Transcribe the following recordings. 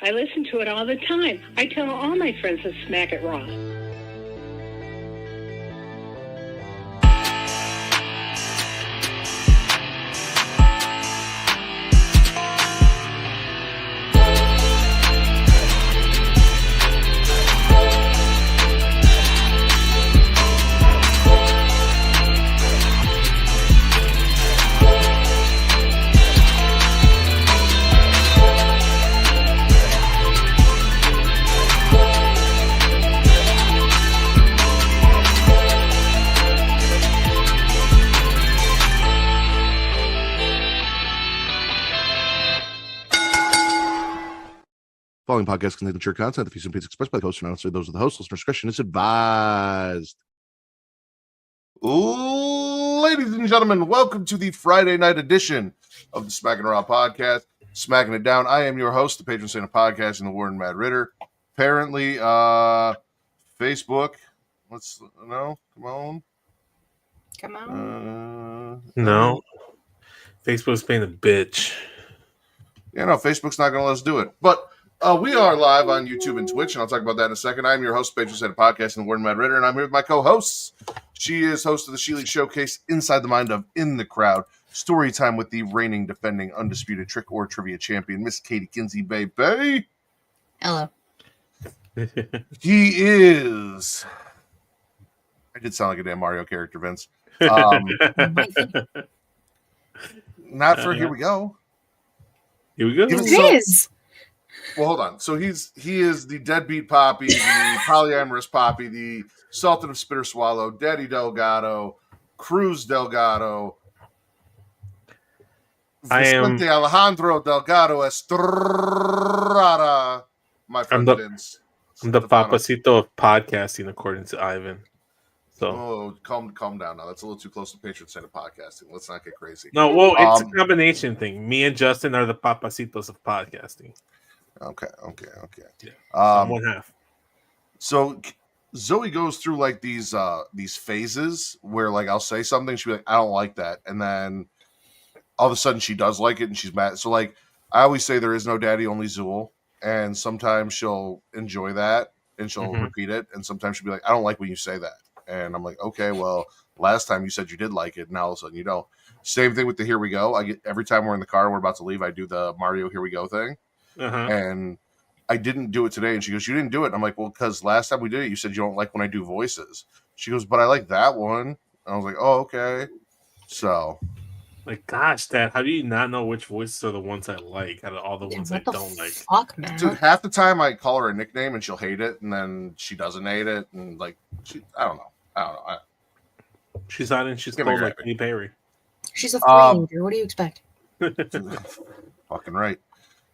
I listen to it all the time. I tell all my friends to Smack It Raw. Following podcast contains mature content. The views and opinions expressed by the host are not necessarily those of the host. Listener discretion is advised. Ladies and gentlemen, welcome to the Friday night edition of the Smackin It Raw podcast, Smackin It Down. I am your host, the patron saint of podcasting, the Warden Mad Ritter. Apparently, Facebook. Come on. No. Facebook's being a bitch. Yeah, no, Facebook's not going to let us do it. But we are live on YouTube and Twitch, and I'll talk about that in a second. I'm your host, patron saint of podcasting, the Warden Mad Ritter, and I'm here with my co-hosts. She is host of the She League Showcase, Inside the Mind of In the Crowd, story time with the reigning, defending, undisputed trick or trivia champion, Miss Katie Kinsey, baby. Hello. He is. I did sound like a damn Mario character, Vince. Not for Here We Go. Here we go. It is. Well, hold on. So he is the deadbeat Poppy, the polyamorous Poppy, the Sultan of Spitter Swallow, Daddy Delgado, Cruz Delgado. I am Vicente Alejandro Delgado Estrada. My friend Vince. I'm the papacito of podcasting, according to Ivan. So, oh, calm down now. That's a little too close to patron saint of podcasting. Let's not get crazy. No, well, it's a combination thing. Me and Justin are the papacitos of podcasting. Okay. Yeah. One half. So Zoe goes through like these phases where like I'll say something, she'll be like, I don't like that, and then all of a sudden she does like it and she's mad. So like I always say there is no daddy, only Zool, and sometimes she'll enjoy that and she'll repeat it, and sometimes she'll be like, I don't like when you say that, and I'm like, okay, well, last time you said you did like it, now all of a sudden you don't. Same thing with the Here We Go. I get every time we're in the car and we're about to leave, I do the Mario Here We Go thing. And I didn't do it today. And she goes, you didn't do it. And I'm like, well, because last time we did it, you said you don't like when I do voices. She goes, but I like that one. And I was like, oh, okay. So. Like, gosh, Dad, how do you not know which voices are the ones I like out of all the ones I don't like? Fuck, man. Dude, half the time I call her a nickname and she'll hate it. And then she doesn't hate it. And like, I don't know. She's not in. She's called like Katy Perry. She's a freelancer. What do you expect? Fucking right.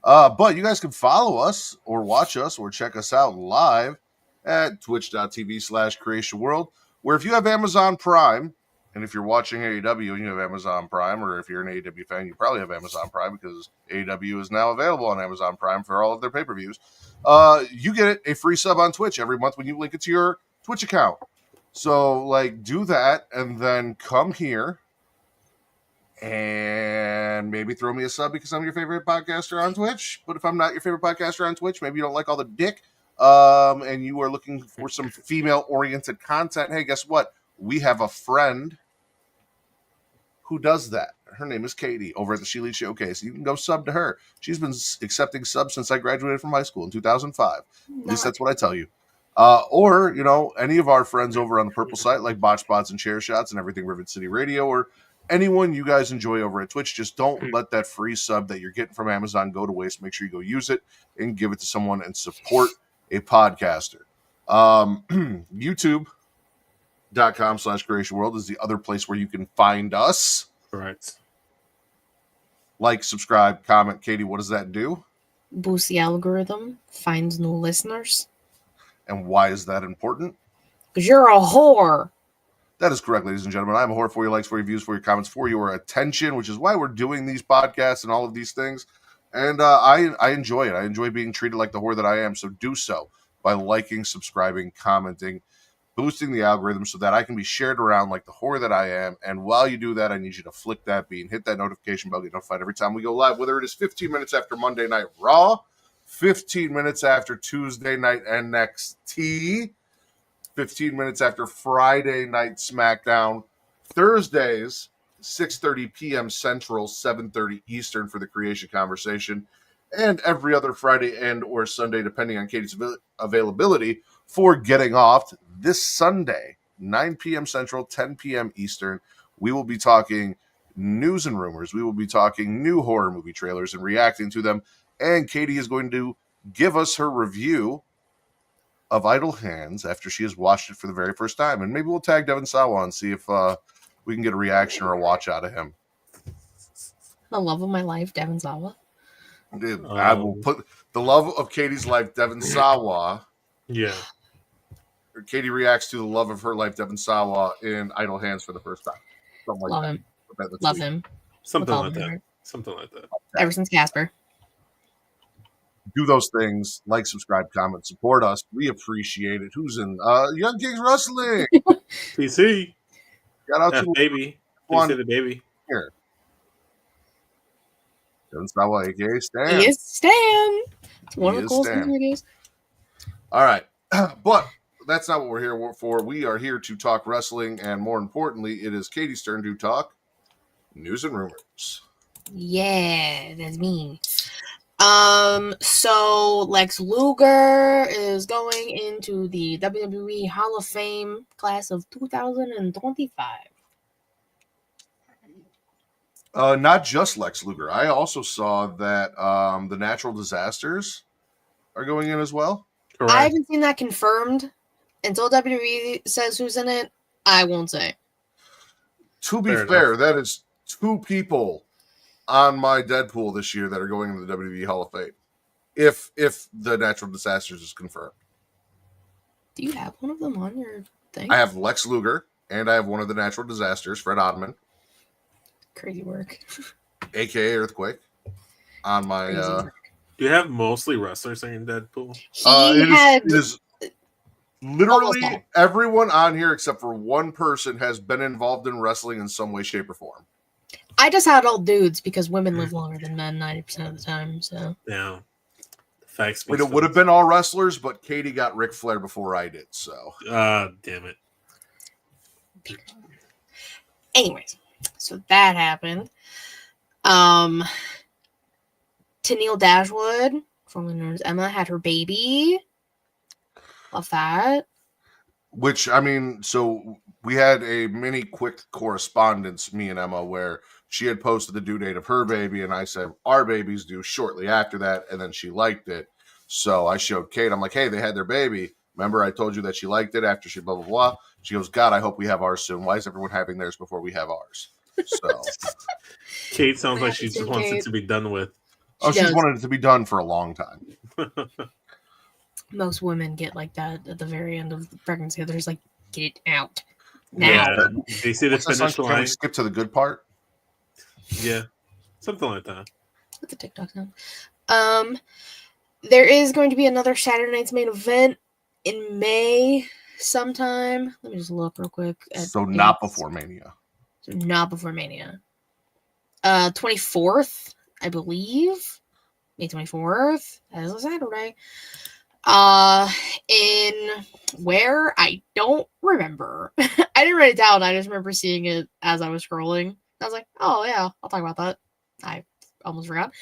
But you guys can follow us or watch us or check us out live at twitch.tv/creationworld, where if you have Amazon Prime, and if you're watching AEW and you have Amazon Prime, or if you're an AEW fan, you probably have Amazon Prime because AEW is now available on Amazon Prime for all of their pay-per-views, you get a free sub on Twitch every month when you link it to your Twitch account. So, like, do that and then come here and maybe throw me a sub because I'm your favorite podcaster on Twitch. But if I'm not your favorite podcaster on Twitch, maybe you don't like all the dick, and you are looking for some female-oriented content. Hey, guess what? We have a friend who does that. Her name is Katie over at the She League Showcase. You can go sub to her. She's been accepting subs since I graduated from high school in 2005. At least that's what I tell you. Or, you know, any of our friends over on the purple site, like Botch Spots and Chair Shots and everything Rivet City Radio, or anyone you guys enjoy over at Twitch, just don't let that free sub that you're getting from Amazon go to waste. Make sure you go use it and give it to someone and support a podcaster. YouTube.com/CreationWorld is the other place where you can find us. Correct. Like, subscribe, comment. Katie, what does that do? Boost the algorithm, finds new listeners. And why is that important? Because you're a whore. That is correct, ladies and gentlemen. I'm a whore for your likes, for your views, for your comments, for your attention, which is why we're doing these podcasts and all of these things. And I enjoy it. I enjoy being treated like the whore that I am. So do so by liking, subscribing, commenting, boosting the algorithm so that I can be shared around like the whore that I am. And while you do that, I need you to flick that bean, hit that notification bell, get notified every time we go live, whether it is 15 minutes after Monday Night Raw, 15 minutes after Tuesday night NXT, 15 minutes after Friday night SmackDown, Thursdays, 6:30 p.m. Central, 7:30 Eastern for the Creation Conversation, and every other Friday and or Sunday, depending on Katie's availability, for Getting Off. This Sunday, 9 p.m. Central, 10 p.m. Eastern, we will be talking news and rumors. We will be talking new horror movie trailers and reacting to them. And Katie is going to give us her review of Idle Hands after she has watched it for the very first time. And maybe we'll tag Devin Sawa and see if we can get a reaction or a watch out of him. The love of my life, Devin Sawa. Dude, I will put the love of Katie's life, Devin Sawa. Yeah. Or Katie reacts to the love of her life, Devin Sawa, in Idle Hands for the first time. Something like Love that. him. Let's Love see. him. Something With all like my that. heart. Something like that. Ever since Casper. Do those things. Like, subscribe, comment, support us. We appreciate it. Who's in Young Kings Wrestling? PC. Shout out That to baby. one PC the baby. here. Devin Sawa, a.k.a. Stan. He is Stan. It's one He of the is coolest Stan. interviews. All right. But that's not what we're here for. We are here to talk wrestling, and more importantly, it is Katie's turn to talk news and rumors. Yeah, that's me. So Lex Luger is going into the WWE Hall of Fame class of 2025. Not just Lex Luger. I also saw that the Natural Disasters are going in as well. Correct. I haven't seen that confirmed. Until WWE says who's in it, I won't say. To be Fair fair, enough. that is two people on my Deadpool this year that are going into the WWE Hall of Fame. If the Natural Disasters is confirmed. Do you have one of them on your thing? I have Lex Luger, and I have one of the Natural Disasters, Fred Ottman, Crazy work. a.k.a. Earthquake, on my... Crazy work. Do you have mostly wrestlers in Deadpool? it is literally Almost all. everyone on here except for one person has been involved in wrestling in some way, shape, or form. I just had all dudes because women live longer than men 90% of the time. So Yeah. Facts. It would have been all wrestlers, but Katie got Ric Flair before I did, so... Damn it. anyways, so that happened. Tennille Dashwood, formerly known as Emma, had her baby. Love that. Which, I mean, so we had a mini quick correspondence, me and Emma, where she had posted the due date of her baby, and I said, our baby's due shortly after that, and then she liked it. So I showed Kate, I'm like, hey, they had their baby. Remember I told you that she liked it after she blah, blah, blah. She goes, God, I hope we have ours soon. Why is everyone having theirs before we have ours? So Kate sounds like she just wants it to be done with. she's wanted it to be done for a long time. Most women get like that at the very end of the pregnancy. They're just like, get it out now. Yeah. They see the What's this finish one? Can we line. skip to the good part? Yeah. Something like that. What's the TikTok sound? There is going to be another Saturday Night's Main Event in May sometime. Let me just look real quick. So not before Mania. So not before Mania. 24th, I believe. May 24th. That is a Saturday. In where? I don't remember. I didn't write it down. I just remember seeing it as I was scrolling. I was like, oh yeah, I'll talk about that. I almost forgot.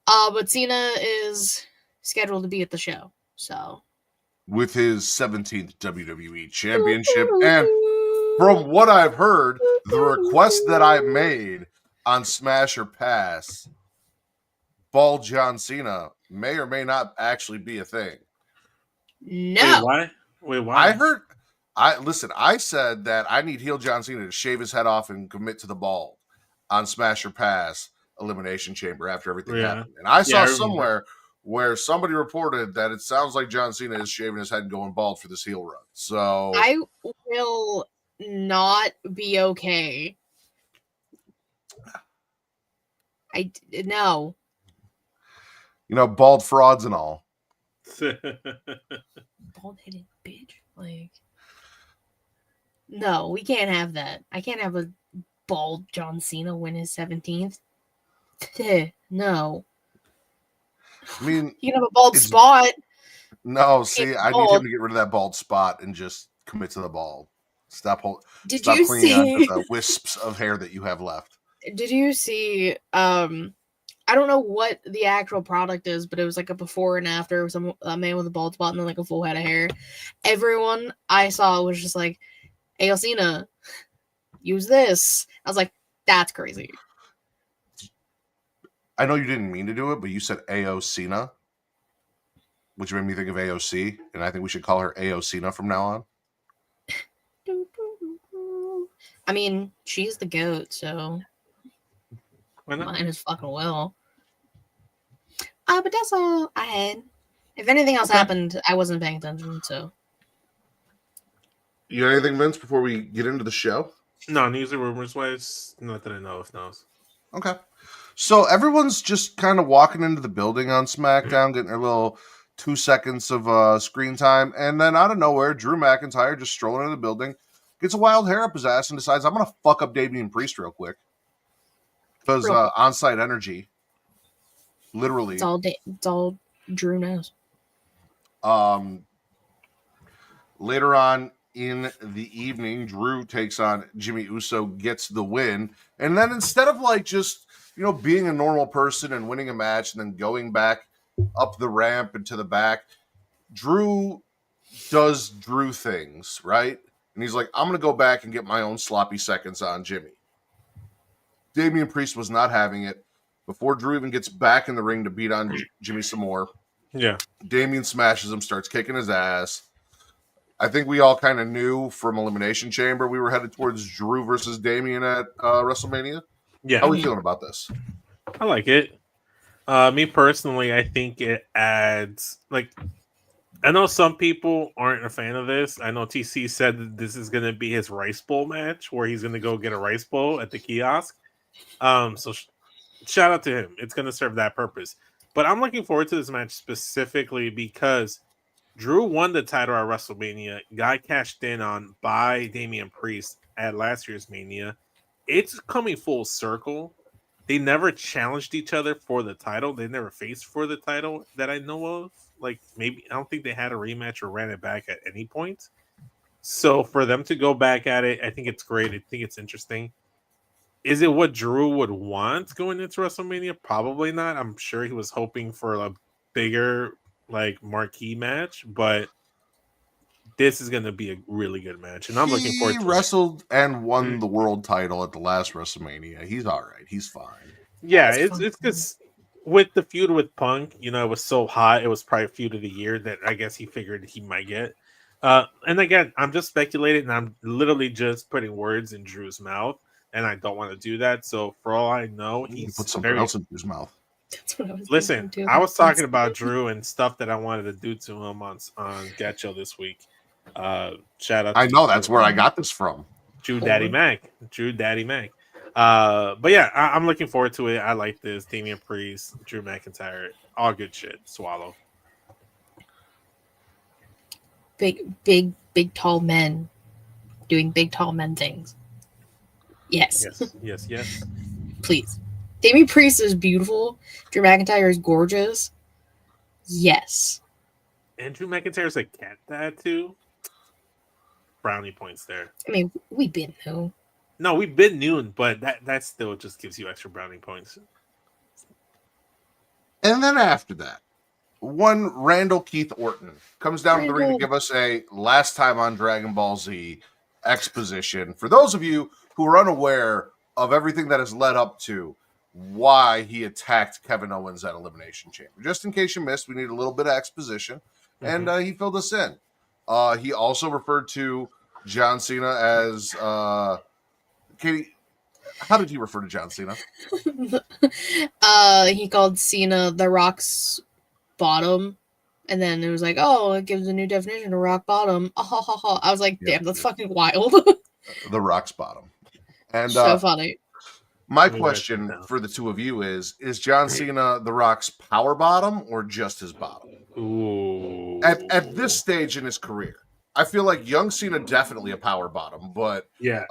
But Cena is scheduled to be at the show. So With his 17th WWE Championship. And from what I've heard, the request that I made on Smash or Pass, Bald John Cena may or may not actually be a thing. no. Wait, why? I said that I need heel John Cena to shave his head off and commit to the bald on Smash or Pass Elimination Chamber after everything happened. And I saw somewhere where somebody reported that it sounds like John Cena is shaving his head and going bald for this heel run. So I will not be okay. No. you know, bald frauds and all. Bald-headed bitch. Like, no, we can't have that. I can't have a bald John Cena win his 17th. No. I mean, You can have a bald it's- spot. no, see, I need him bald. to get rid of that bald spot and just commit to the bald. Stop Did stop you clinging on to see? the wisps of hair that you have left. Did you see? I don't know what the actual product is, but it was like a before and after. A man with a bald spot and then like a full head of hair. Everyone I saw was just like, "Hey, Cena, use this." I was like, "That's crazy." I know you didn't mean to do it, but you said AO Cena, which made me think of AOC, and I think we should call her AO Cena from now on. I mean, she's the goat, so Why not? mine is fucking well. But that's all I had. If anything else Okay. happened, I wasn't paying attention, so. You got anything, Vince, before we get into the show? No, news and rumors wise, not that I know of. No. Okay. So everyone's just kind of walking into the building on SmackDown, getting their little 2 seconds of screen time, and then out of nowhere, Drew McIntyre just strolling into the building, gets a wild hair up his ass, and decides, I'm going to fuck up Damian Priest real quick. Because Real quick. on-site energy, literally. It's all Drew knows. Later on in the evening, Drew takes on Jimmy Uso, gets the win, and then instead of like just being a normal person and winning a match and then going back up the ramp and to the back, Drew does Drew things, right? And he's like, I'm gonna go back and get my own sloppy seconds on Jimmy. Damian Priest was not having it. Before Drew even gets back in the ring to beat on Jimmy some more, Yeah. Damian smashes him, starts kicking his ass. I think we all kind of knew from Elimination Chamber we were headed towards Drew versus Damian at WrestleMania. Yeah. How are we feeling about this? I like it. Me personally, I think it adds I know some people aren't a fan of this. I know TC said that this is going to be his rice bowl match where he's going to go get a rice bowl at the kiosk. So shout out to him. It's going to serve that purpose. But I'm looking forward to this match specifically because Drew won the title at WrestleMania, got cashed in on by Damian Priest at last year's Mania. It's coming full circle. They never challenged each other for the title. They never faced for the title that I know of. Maybe I don't think they had a rematch or ran it back at any point. So for them to go back at it, I think it's great. I think it's interesting. Is it what Drew would want going into WrestleMania? Probably not. I'm sure he was hoping for a bigger marquee match, but this is going to be a really good match, and I'm looking forward to He wrestled and won the world title at the last WrestleMania. He's all right. He's fine. Yeah, That's it's because with the feud with Punk, it was so hot. It was probably feud of the year that I guess he figured he might get. And again, I'm just speculating, and I'm literally just putting words in Drew's mouth, and I don't want to do that. So for all I know, He he's put something else in his mouth. That's what I was Listen, thinking, too. I was talking about Drew and stuff that I wanted to do to him on Gacho this week. Shout out! I to know Drew. that's where I got this from. Drew Daddy Mac. But yeah, I'm looking forward to it. I like this. Damian Priest, Drew McIntyre, all good shit. Swallow. Big, tall men doing big, tall men things. Yes. Yes. Please. Damian Priest is beautiful. Drew McIntyre is gorgeous. Yes. And Drew McIntyre's a cat dad too. Brownie points there. I mean, we've been though. No, we've been noon, but that still just gives you extra brownie points. And then after that, one Randall Keith Orton comes down to the ring to Randall. give us a last time on Dragon Ball Z exposition. For those of you who are unaware of everything that has led up to why he attacked Kevin Owens at Elimination Chamber. Just in case you missed, we need a little bit of exposition. And he filled us in. He also referred to John Cena as Katie. How did he refer to John Cena? He called Cena the Rock's bottom, and then it was like, oh, it gives a new definition to rock bottom. I was like, damn, that's fucking wild. The Rock's bottom. And so funny. my Let me write question that down. for the two of you is John Cena the Rock's power bottom or just his bottom? Ooh. At this stage in his career, I feel like young Cena definitely a power bottom, but yes.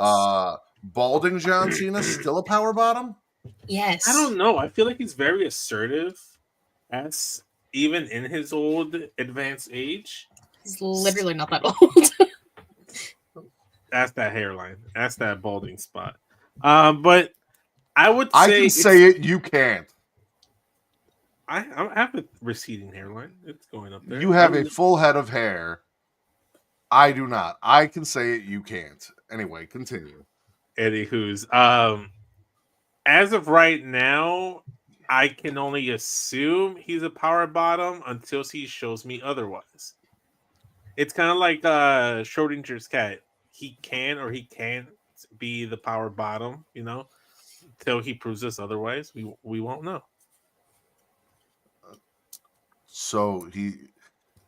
balding John Cena still a power bottom? Yes. I don't know. I feel like he's very assertive. As even in his old advanced age, He's literally not that old. that's that hairline. That's that balding spot. But I would say I can say it. You can't. I have a receding hairline. It's going up there. You have a full head of hair. I do not. I can say it. You can't. Anyway, continue. Anywho's, as of right now, I can only assume he's a power bottom until he shows me otherwise. It's kind of like Schrodinger's cat. He can or he can't be the power bottom, until he proves us otherwise. We won't know. So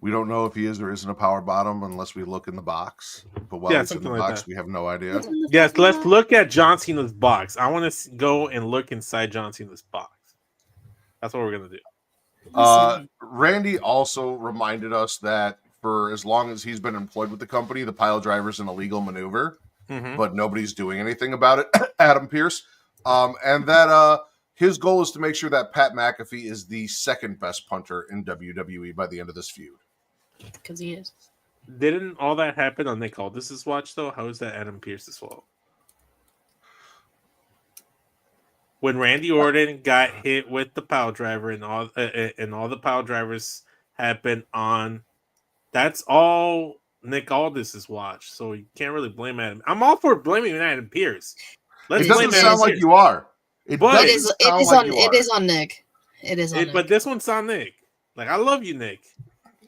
we don't know if he is or isn't a power bottom unless we look in the box. But while it's in the box, we have no idea. Yes, let's look at John Cena's box. I want to go and look inside John Cena's box. That's what we're gonna do. Randy also reminded us that for as long as he's been employed with the company, the pile driver is an illegal maneuver, but nobody's doing anything about it. Adam Pearce, and that his goal is to make sure that Pat McAfee is the second best punter in WWE by the end of this feud. Because he is. Didn't all that happen on Nick Aldis's watch though? How is that Adam Pearce's fault? When Randy Orton got hit with the pile driver and all the pile drivers have been on, that's all Nick Aldis's watch. So you can't really blame Adam. I'm all for blaming Adam Pearce. It doesn't sound like you are. It is on Nick. It is on Nick. But this one's on Nick. Like, I love you, Nick.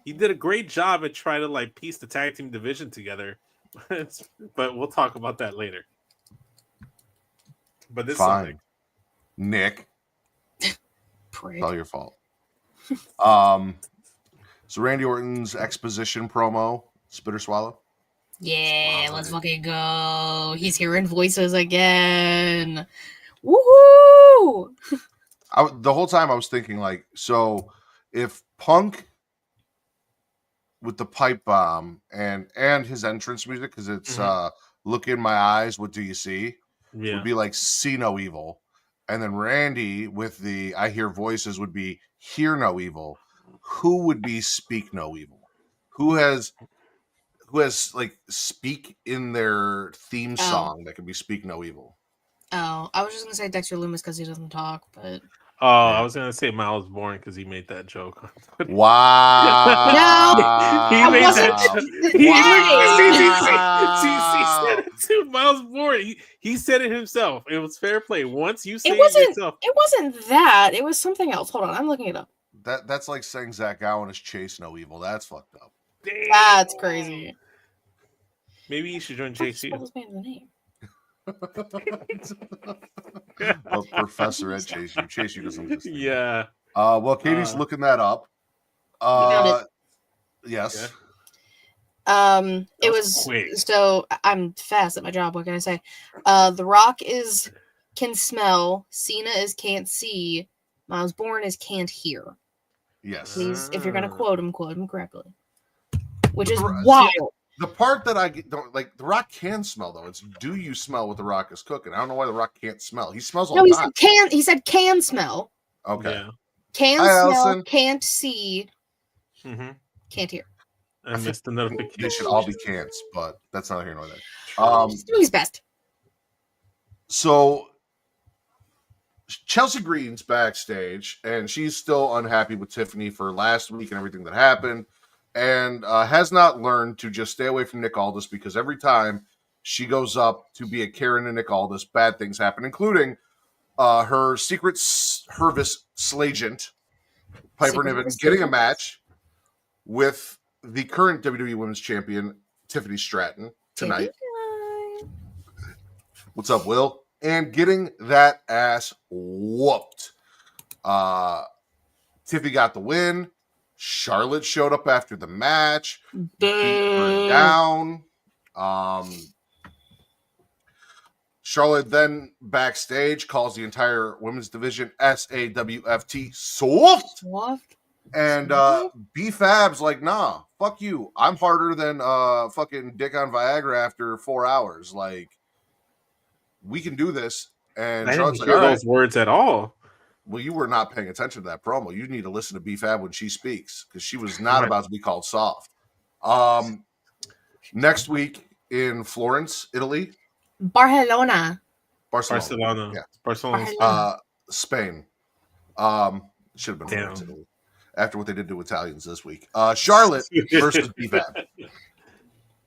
You did a great job at trying to piece the tag team division together. But we'll talk about that later. But this fine. Is Nick. It's all your fault. So Randy Orton's exposition promo, spit or swallow? Yeah, let's fucking go. He's hearing voices again. Woohoo! The whole time I was thinking, so if Punk with the pipe bomb and his entrance music, because it's Look in My Eyes, What Do You See? Would be like See No Evil. And then Randy with the I Hear Voices would be Hear No Evil. Who would be Speak No Evil? Who has Speak in their theme song that could be Speak No Evil? Oh, I was just gonna say Dexter Lumis because he doesn't talk, but I was gonna say Miles Bourne because he made that joke. Wow! No, he made that joke. He said it to Miles Bourne. He said it himself. It was fair play. Once you say it yourself, it wasn't that. It was something else. Hold on, I'm looking it up. That's like saying Zach Allen is Chase No Evil. That's fucked up. Damn. That's crazy. Maybe you should join JC. What was the name? A professor at Chase U. Chase U doesn't exist. Yeah. Well, Katie's looking that up. Yes. It was so I'm fast at my job. What can I say? The Rock can smell. Cena is can't see. Miles Bourne is can't hear. Yes. Please, if you're gonna quote him correctly. Which is wild. The part that I don't like, The Rock can smell though. It's do you smell what The Rock is cooking? I don't know why The Rock can't smell. He smells all the time. He said can smell. Okay. Yeah. Can smell, Allison. Can't see, can't hear. I missed the notification. They should all be cans, but that's not here nor there. He's doing his best. So Chelsea Green's backstage, and she's still unhappy with Tiffany for last week and everything that happened, and has not learned to just stay away from Nick Aldis because every time she goes up to be a Karen to Nick Aldis, bad things happen, including her secret Hervis Slagent, Piper Niven, getting a match with the current WWE Women's Champion, Tiffany Stratton, tonight. What's up, Will? And getting that ass whooped. Tiffy got the win. Charlotte showed up after the match. Beat her down. Charlotte then backstage calls the entire women's division SAWFT soft. And B-Fab's like, nah, fuck you. I'm harder than fucking dick on Viagra after 4 hours. Like, we can do this. And I Charlotte's didn't hear those words at all. Well, you were not paying attention to that promo. You need to listen to B-Fab when she speaks because she was not about to be called soft. Next week in Florence, Italy. Barcelona. Yeah. Barcelona. Spain. Should have been Florence, Italy. After what they did to Italians this week. Charlotte versus B-Fab.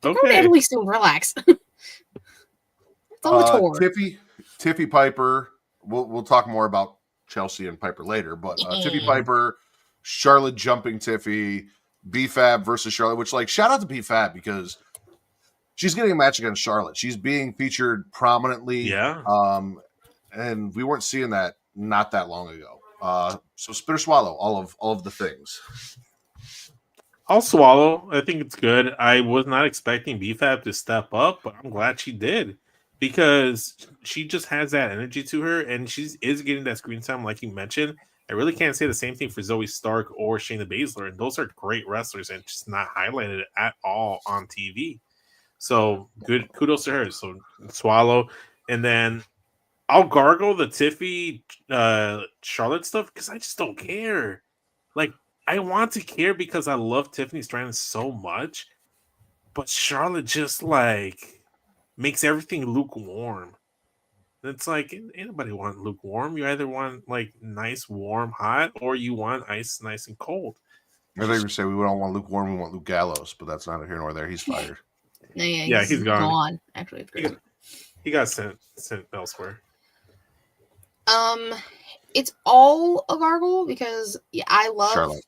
Go to Italy soon. Relax. It's on the tour. Tiffy Piper. We'll talk more about Chelsea and Piper later, but Tiffy Piper, Charlotte jumping Tiffy, B-Fab versus Charlotte, which, like, shout out to B-Fab because she's getting a match against Charlotte. She's being featured prominently. Yeah. And we weren't seeing that not that long ago. So spit or swallow, all of the things. I'll swallow. I think it's good. I was not expecting B-Fab to step up, but I'm glad she did because she just has that energy to her, and she is getting that screen time, like you mentioned. I really can't say the same thing for Zoe Stark or Shayna Baszler, and those are great wrestlers and just not highlighted at all on TV. So good, kudos to her. So swallow, and then I'll gargle the Tiffy Charlotte stuff because I just don't care. Like, I want to care because I love Tiffany Stratton so much, but Charlotte just like makes everything lukewarm. It's like anybody want lukewarm. You either want like nice, warm, hot, or you want ice, nice and cold. I thought you were saying we don't want lukewarm, we want Luke Gallows, but that's neither here nor there. He's fired. Yeah, he's gone. Actually, it's crazy. He got sent elsewhere. It's all a gargle because I love Charlotte.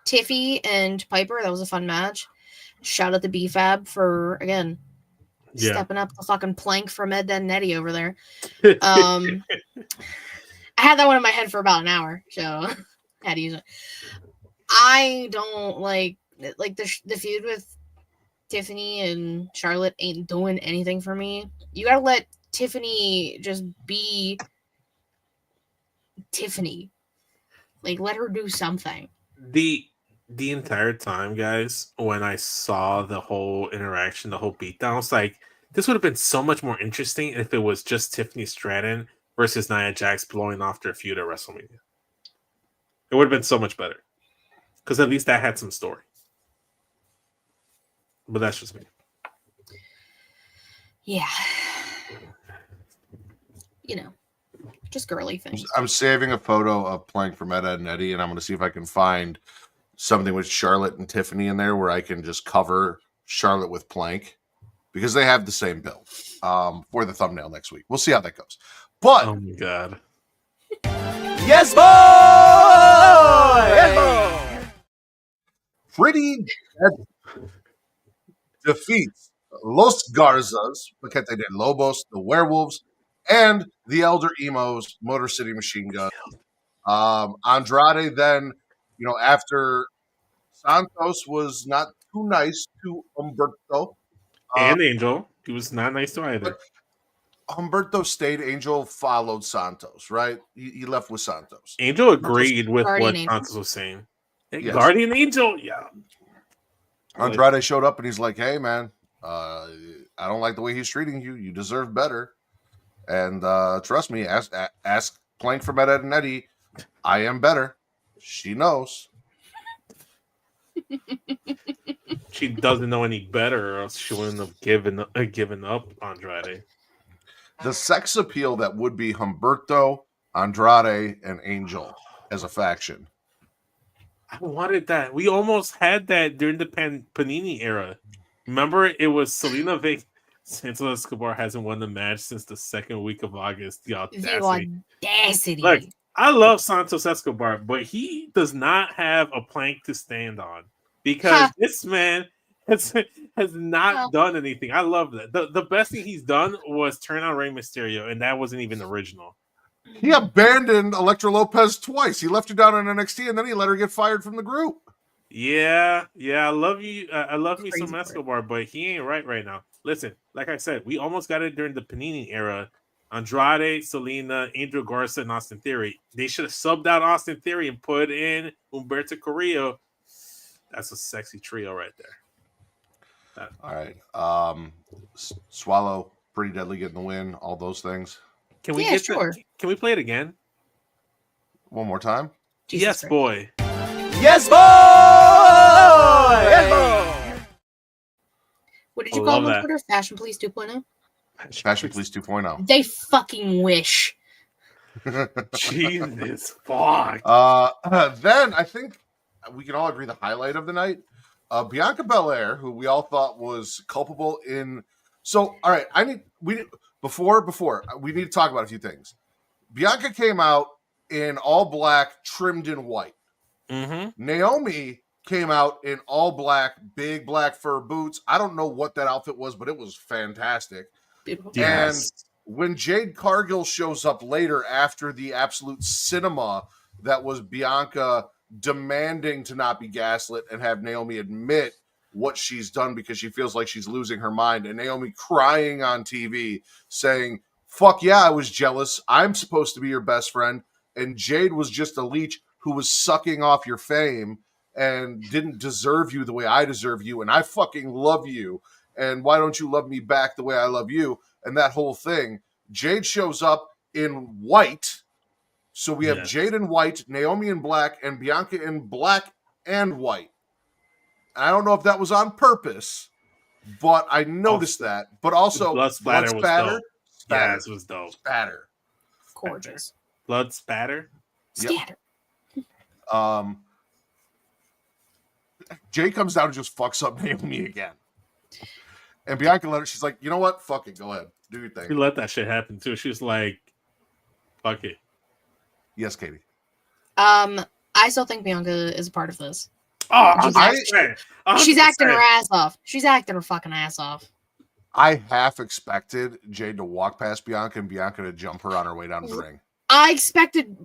Tiffy and Piper. That was a fun match. Shout out to B-Fab for again stepping up the fucking plank from Ed and Nettie over there. I had that one in my head for about an hour, so I had to use it. I don't like the feud with Tiffany and Charlotte ain't doing anything for me. You gotta let Tiffany just be Tiffany. Like, let her do something. The entire time, guys, when I saw the whole interaction, the whole beatdown, I was like, this would have been so much more interesting if it was just Tiffany Stratton versus Nia Jax blowing off their feud at WrestleMania. It would have been so much better. Because at least that had some story. But that's just me. Yeah. You know, just girly things. I'm saving a photo of playing for Meta and Eddie, and I'm going to see if I can find something with Charlotte and Tiffany in there where I can just cover Charlotte with Plank because they have the same build for the thumbnail next week. We'll see how that goes. But oh my god. Yes, boy! Yes, boy! Pretty Deadly defeats Los Garzas, Paquete de Lobos, the Werewolves, and the Elder Emos, Motor City Machine Gun. Andrade then, after Santos was not too nice to Humberto. And Angel. He was not nice to either. Humberto stayed. Angel followed Santos, right? He left with Santos. Angel agreed with Guardian what Angel. Santos was saying. Yes. Guardian Angel, yeah. Andrade showed up and he's like, hey, man, I don't like the way he's treating you. You deserve better. And trust me, ask Plank from Ed and Eddie. I am better. She knows. She doesn't know any better, or else she wouldn't have given up Andrade. The sex appeal that would be Humberto, Andrade, and Angel as a faction. I wanted that. We almost had that during the Panini era. Remember, it was Selena Vega. Santos Escobar hasn't won the match since the second week of August. The audacity. Look, I love Santos Escobar, but he does not have a plank to stand on because this man has not done anything. I love that. The best thing he's done was turn on Rey Mysterio, and that wasn't even original. He abandoned Elektra Lopez twice. He left her down in NXT, and then he let her get fired from the group. Yeah. I love you. I love me some Escobar, but he ain't right now. Listen, like I said, we almost got it during the Panini era. Andrade, Selena, Angel Garza, and Austin Theory. They should have subbed out Austin Theory and put in Humberto Carrillo. That's a sexy trio right there. All right. Swallow, Pretty Deadly getting the win, all those things. Can we Can we play it again? One more time. Jesus Yes, Christ. boy. Yes, boy! Yes, boy! What did you I call love them on that. Twitter? Fashion Police 2.0? Fashion Police 2.0. They fucking wish. Jesus fuck. Then I think we can all agree the highlight of the night, Bianca Belair, who we all thought was culpable in. So, all right, before we need to talk about a few things. Bianca came out in all black, trimmed in white. Mm-hmm. Naomi came out in all black, big black fur boots. I don't know what that outfit was, but it was fantastic. Beautiful. Yes. And when Jade Cargill shows up later after the absolute cinema that was Bianca demanding to not be gaslit and have Naomi admit what she's done because she feels like she's losing her mind, and Naomi crying on TV saying, fuck yeah, I was jealous. I'm supposed to be your best friend. And Jade was just a leech who was sucking off your fame and didn't deserve you the way I deserve you. And I fucking love you. And why don't you love me back the way I love you? And that whole thing. Jade shows up in white. So we have Yes. Jade in white, Naomi in black, and Bianca in black and white. I don't know if that was on purpose, but I noticed that. But also, Blood splatter was dope. Spatter. Yes, it was dope. Spatter. Gorgeous. Blood spatter. Scatter. Jay comes down and just fucks up Naomi again. And Bianca let her, she's like, you know what? Fuck it. Go ahead. Do your She thing. let that shit happen too. She was like, fuck it. Yes, Katie. I still think Bianca is a part of this. Oh, She's acting her ass off. She's acting her fucking ass off. I half expected Jade to walk past Bianca and Bianca to jump her on her way down to the ring. I expected,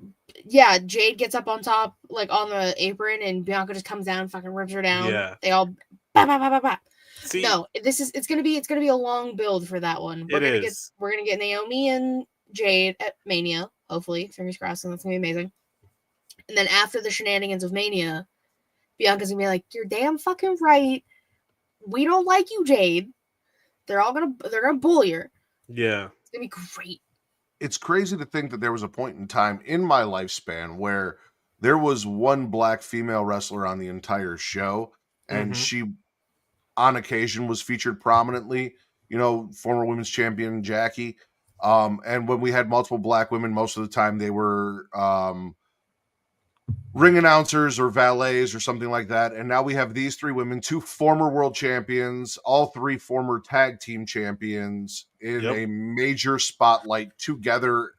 yeah, Jade gets up on top, like on the apron, and Bianca just comes down and fucking rips her down. Yeah. They all bah, bah, bah, bah, bah. See, No, it's gonna be a long build for that one. We're gonna get Naomi and Jade at Mania, hopefully. Fingers crossed, and that's gonna be amazing. And then after the shenanigans of Mania, Bianca's gonna be like, "You're damn fucking right. We don't like you, Jade. They're gonna bully her. yeah. It's gonna be great." It's crazy to think that there was a point in time in my lifespan where there was one black female wrestler on the entire show, and she, on occasion, was featured prominently. You know, former women's champion Jackie. And when we had multiple black women, most of the time they were ring announcers or valets or something like that. And now we have these three women, two former world champions, all three former tag team champions in a major spotlight together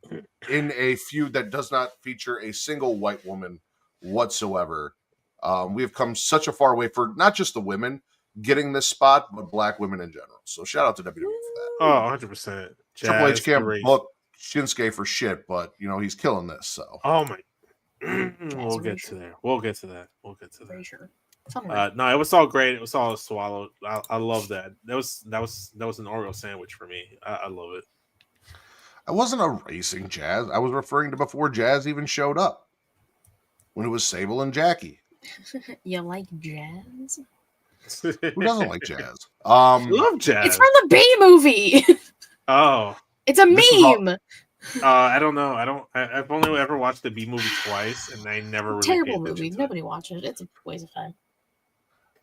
in a feud that does not feature a single white woman whatsoever. We have come such a far way for not just the women getting this spot, but black women in general. So shout out to WWE for that. Oh, 100%. Triple H can't book Shinsuke for shit, but you know he's killing this. So oh my, we'll get to there. We'll get to that. Pretty sure. No, it was all great. It was all swallowed. I love that. That was an Oreo sandwich for me. I love it. I wasn't erasing Jazz. I was referring to before Jazz even showed up, when it was Sable and Jackie. You like jazz? Who doesn't like Jazz? Love Jazz. It's from the B movie. Oh, it's a meme. I don't know. I've only ever watched the B movie twice, and I never really Terrible paid movie. attention to Nobody watches it. It's a waste of time.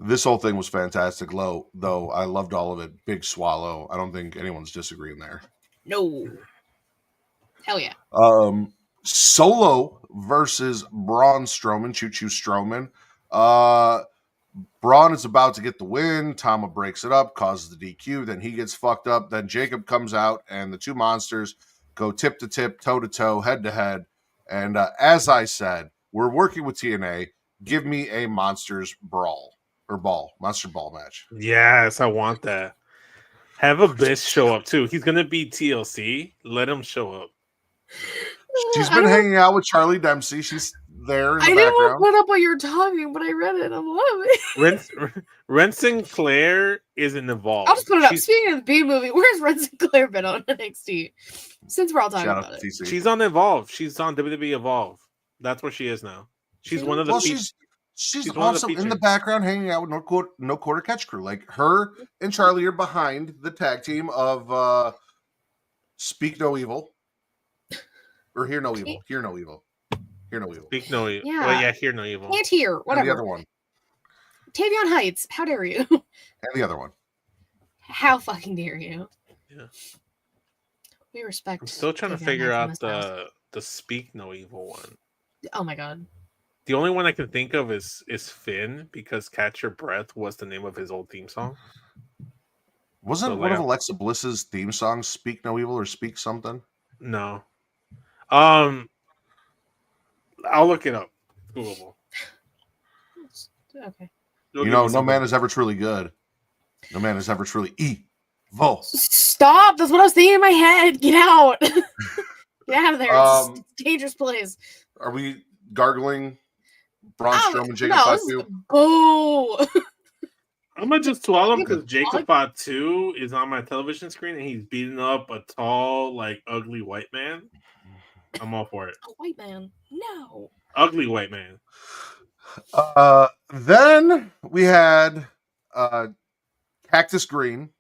This whole thing was fantastic, though. I loved all of it. Big swallow. I don't think anyone's disagreeing there. No. Hell yeah. Solo versus Braun Strowman. Choo-choo Strowman. Braun is about to get the win. Tama breaks it up, causes the DQ. Then he gets fucked up. Then Jacob comes out, and the two monsters go tip to tip, toe to toe, head to head. And as I said, we're working with TNA. Give me a monsters brawl or monster ball match. Yes, I want that. Have Abyss show up too. He's gonna be TLC. Let him show up. She's been hanging out with Charlie Dempsey. She's there in the background. I didn't put up what you're talking, but I read it. I love it. Ren Sinclair isn't involved. I'll just put it up. Speaking of the B movie, where's Ren Sinclair been on NXT? Since we're all talking about it. TC. She's on Evolve. She's on WWE Evolve. That's where she is now. She's one of the She's also in the background hanging out with no quarter catch crew. Like her and Charlie are behind the tag team of Speak No Evil. Or Hear No Evil. Hear No Evil. Hear No Evil. Speak no evil. Yeah. Well, yeah, hear no evil. Can't hear. And Whatever. the other one. Tavion Heights. How dare you? And the other one. How fucking dare you? Yeah. We respect. I'm still trying to Tavion figure Heights in out this house. the speak no evil one. Oh my god. The only one I can think of is Finn, because Catch Your Breath was the name of his old theme song. Wasn't So, one like, of Alexa Bliss's theme songs Speak No Evil or Speak Something? No. I'll look it up. Googleable. Okay. You'll You give know, me no something. man is ever truly good. No man is ever truly evil. Stop! That's what I was thinking in my head. Get out. Get out of there. It's a dangerous place. Are we gargling Braun Strowman, Jacob no, Fatu? boo. I'm gonna just swallow him because Fuck. Jacob Fatu is on my television screen and he's beating up a tall, like, ugly white man. I'm all for it. A white man. No. Ugly white man. Then we had Cactus Green,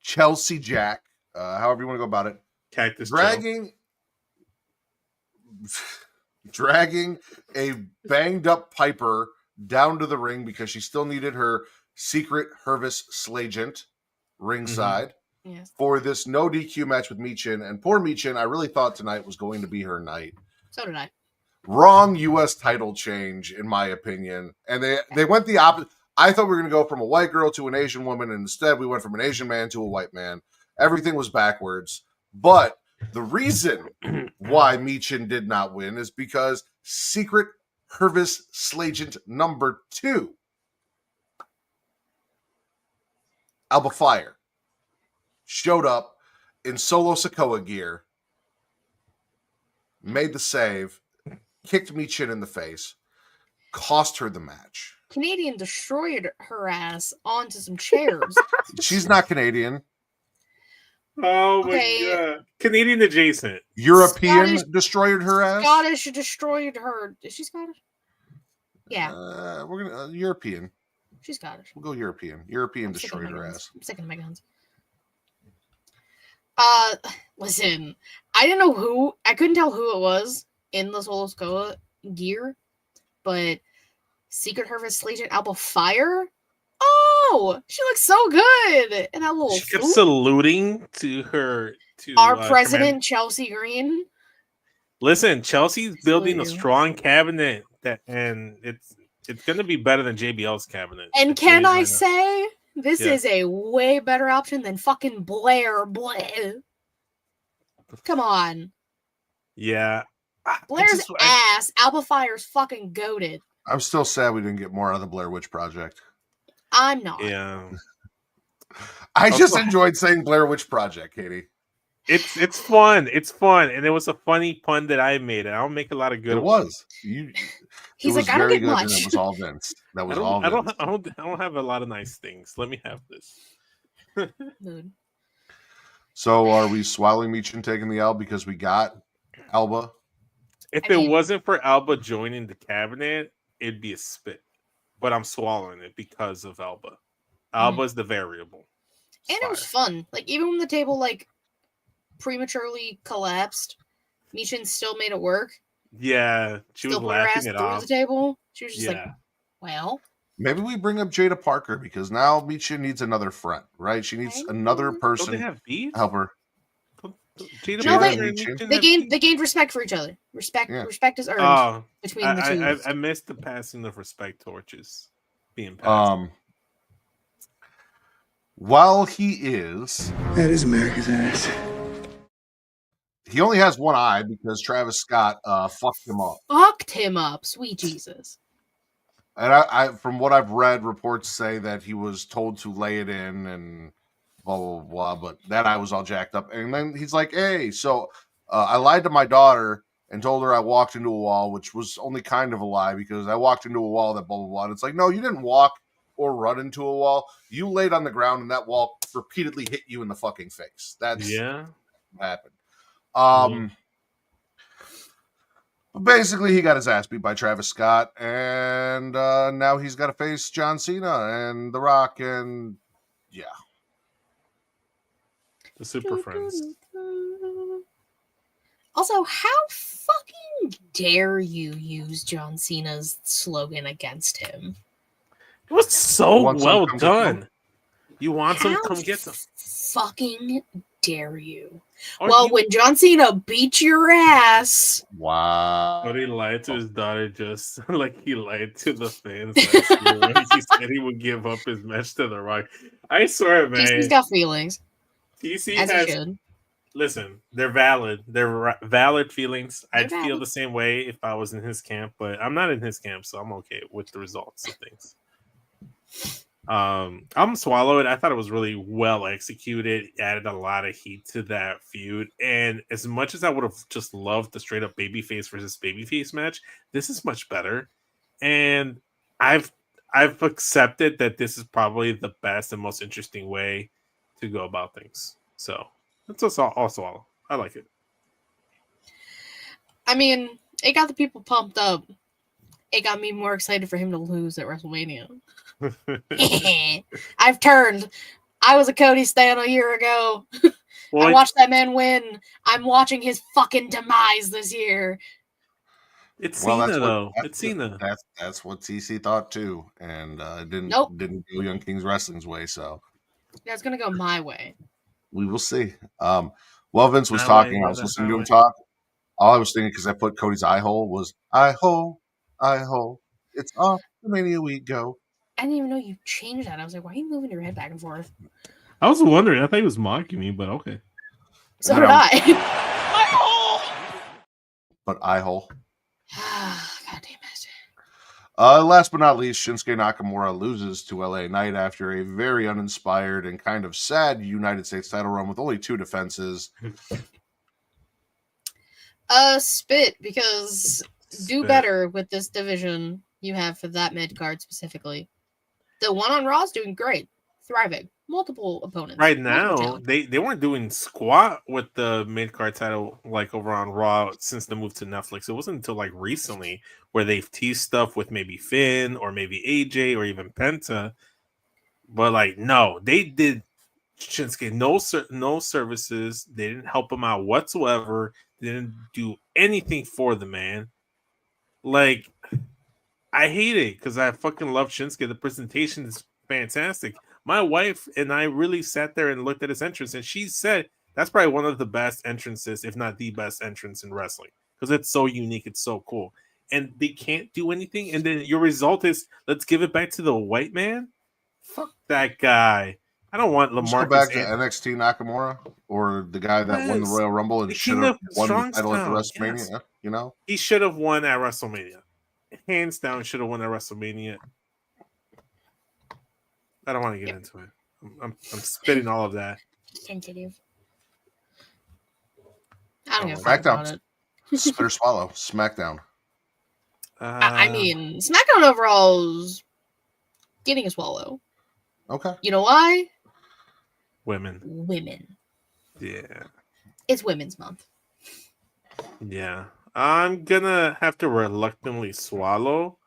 Chelsea Jack, however you want to go about it, Cactus dragging a banged up Piper down to the ring because she still needed her secret Hervis Slagent ringside Yes. for this no DQ match with Michin. And poor Michin, I really thought tonight was going to be her night. So did I. Wrong U.S. title change, in my opinion. And they went the opposite. I thought we were going to go from a white girl to an Asian woman, and instead we went from an Asian man to a white man. Everything was backwards. But the reason why Michin did not win is because Secret Hervis Slagent number 2, Alba Fire, showed up in Solo Sikoa gear, made the save, kicked Michin in the face, cost her the match. Canadian destroyed her ass onto some chairs. She's not Canadian. Oh my Okay. god. Canadian adjacent. European Scottish- destroyed her ass. Scottish destroyed her. Is she Scottish? Yeah, We're gonna European. she's Scottish. We'll go European. European I'm sick of destroyed my her guns. ass. I'm sick of my guns. Listen, I didn't know who. I couldn't tell who it was in the Solo Sikoa gear, but Secret Hervis Legion Alba Fire. Oh, she looks so good in that little. She kept swoop. saluting to her Our president Chelsea Green. Listen, Chelsea's building a Salute you. strong cabinet and it's gonna be better than JBL's cabinet. And It's can really I gonna- say this Yeah. is a way better option than fucking Blair. Come on, Yeah. Blair's ass. Alba Fire's fucking goated. I'm still sad we didn't get more out of the Blair Witch Project. I'm not. Yeah. I just Okay. enjoyed saying Blair Witch Project, Katie. It's fun. It's fun. And it was a funny pun that I made. I don't make a lot of good It ones. was. It He's was like, I don't very get good, much. and it was all Vince. That I was all don't, Vince. I don't have a lot of nice things. Let me have this. Mood. So are we swallowing Michin taking the L because we got Alba? If I mean- it wasn't for Alba joining the cabinet, it'd be a spit. But I'm swallowing it because of Alba. Alba's the variable. It's And it was fire. fun. Like even when the table like prematurely collapsed, Michin still made it work. Yeah, she was Still put her ass laughing it through off. the table. She was just like, Yeah. well, Maybe we bring up Jada Parker because now Michin needs another friend, right? She needs another Don't person they to have beef? help her. Jada No, Parker they- and Michin they have beef? they gained respect for each other. Respect Yeah. respect is earned Oh, between the two. I missed the passing of respect torches being passed. While he is, That is America's ass. he only has one eye because Travis Scott fucked him up. Fucked him up, sweet Jesus. And I, from what I've read, reports say that he was told to lay it in and blah, blah, blah. But that eye was all jacked up. And then he's like, hey, so I lied to my daughter and told her I walked into a wall, which was only kind of a lie because I walked into a wall that blah, blah, blah. And it's like, no, you didn't walk or run into a wall. You laid on the ground and that wall repeatedly hit you in the fucking face. That's Yeah. what happened. But basically, he got his ass beat by Travis Scott, and now he's got to face John Cena and The Rock, and yeah. The Super Friends. Also, how fucking dare you use John Cena's slogan against him? It was so Want some, well come get some? done. You want some? How Come get some. fucking dare you? Or Well, you- when John Cena beat your ass, Wow. But he lied to his daughter just like he lied to the fans last year when he said he would give up his match to The Rock. I swear, man. he's got feelings, TC as he has. should. Listen, they're valid. They're valid feelings. I'd They're feel valid. the same way if I was in his camp, but I'm not in his camp, so I'm okay with the results of things. I'm swallow it. I thought it was really well executed. Added a lot of heat to that feud, and as much as I would have just loved the straight up babyface versus babyface match, this is much better. And I've accepted that this is probably the best and most interesting way to go about things. So that's all swallow. I like it. I mean, it got the people pumped up. It got me more excited for him to lose at WrestleMania. I've turned. I was a Cody stan a year ago. Well, I watched that man win. I'm watching his fucking demise this year. it's Well, Cena that's though. what, It's Cena. That's what TC thought too, and it didn't Nope. go Young Kings Wrestling's way. So Yeah, it's gonna go my way. we will see. While Vince was My talking, way, I was the listening to him highway. talk. All I was thinking, because I put Cody's eye hole, was eye hole. It's off the Mania week. Go. I didn't even know you changed that. I was like, why are you moving your head back and forth? I was wondering. I thought he was mocking me, but okay. So And did then I. But eye hole. God damn it. Last but not least, Shinsuke Nakamura loses to LA Knight after a very uninspired and kind of sad United States title run with only 2 defenses. Spit, because do better with this division you have for that mid card specifically. The one on Raw is doing great, thriving, multiple opponents. Right multiple now, talent. they weren't doing squat with the mid card title like over on Raw since the move to Netflix. It wasn't until like recently where they've teased stuff with maybe Finn or maybe AJ or even Penta. But like, no, they did Shinsuke no services. They didn't help him out whatsoever. They didn't do anything for the man. Like, I hate it because I fucking love Shinsuke. The presentation is fantastic. My wife and I really sat there and looked at his entrance, and she said that's probably one of the best entrances, if not the best entrance in wrestling, because it's so unique, it's so cool. And they can't do anything, and then your result is let's give it back to the white man. Fuck that guy. I don't want Let's go LaMarcus. back to NXT Nakamura, or the guy that won the Yes. Royal Rumble and The should King have of won the title at the Strongstown, WrestleMania. yes. You know, He should have won at WrestleMania. Hands down, should have won at WrestleMania. I don't want to get into it. I'm spitting all of that. Sensitive. I don't give a Back fuck down. about it. spit or swallow. SmackDown. I mean, SmackDown overall is getting a swallow. Okay. You know why? Women. Women. Yeah. It's Women's Month. Yeah. I'm gonna have to reluctantly swallow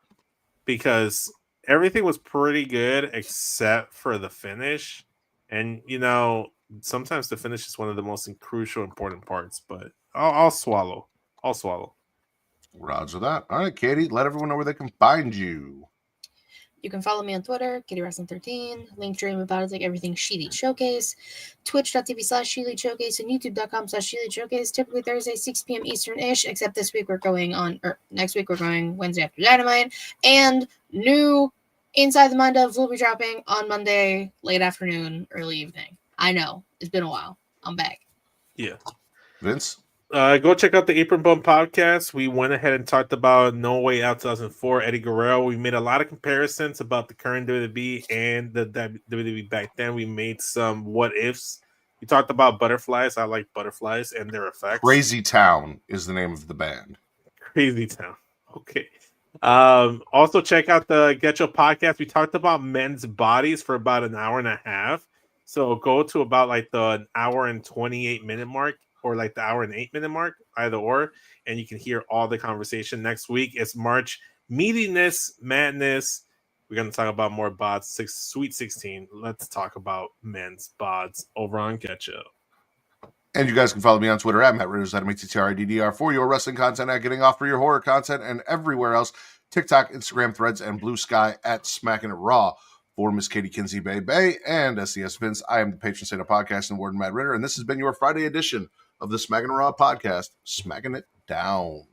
because everything was pretty good except for the finish. And you know, sometimes the finish is one of the most crucial, important parts, but I'll swallow. I'll swallow. Roger that. All right, Katie, let everyone know where they can find you. You can follow me on Twitter, KittyWrestling13, Linktree, about it, like everything She-Lead Showcase, twitch.tv/She-Lead Showcase, and youtube.com/She-Lead Showcase, typically Thursday, 6 p.m. Eastern-ish, except this week we're going on, or next week we're going Wednesday after Dynamite, and new Inside the Mind of will be dropping on Monday, late afternoon, early evening. I know, it's been a while. I'm back. Yeah. Vince? Go check out the Apron Bump podcast. We went ahead and talked about No Way Out 2004, Eddie Guerrero. We made a lot of comparisons about the current WWE and the WWE back then. We made some what ifs. We talked about butterflies. I like butterflies and their effects. Crazy Town is the name of the band. Crazy Town. Okay. Also check out the Get Your podcast. We talked about men's bodies for about an hour and a half. So go to about like the hour and 28-minute mark, or like the hour and 8-minute mark, either or, and you can hear all the conversation. Next week is March Meatiness Madness. We're going to talk about more bods, Sweet 16. Let's talk about men's bods over on Getcha. And you guys can follow me on Twitter at Matt Ridders, at MATTRIDDR, for your wrestling content, at Getting Off, for your horror content, and everywhere else. TikTok, Instagram, Threads, and Blue Sky at Smackin It Raw. For Miss Katie Kinsey Bay and SCS Vince, I am the patron saint of podcast and warden Matt Ritter, and this has been your Friday edition of the Smackin It Raw podcast, Smackin It Down.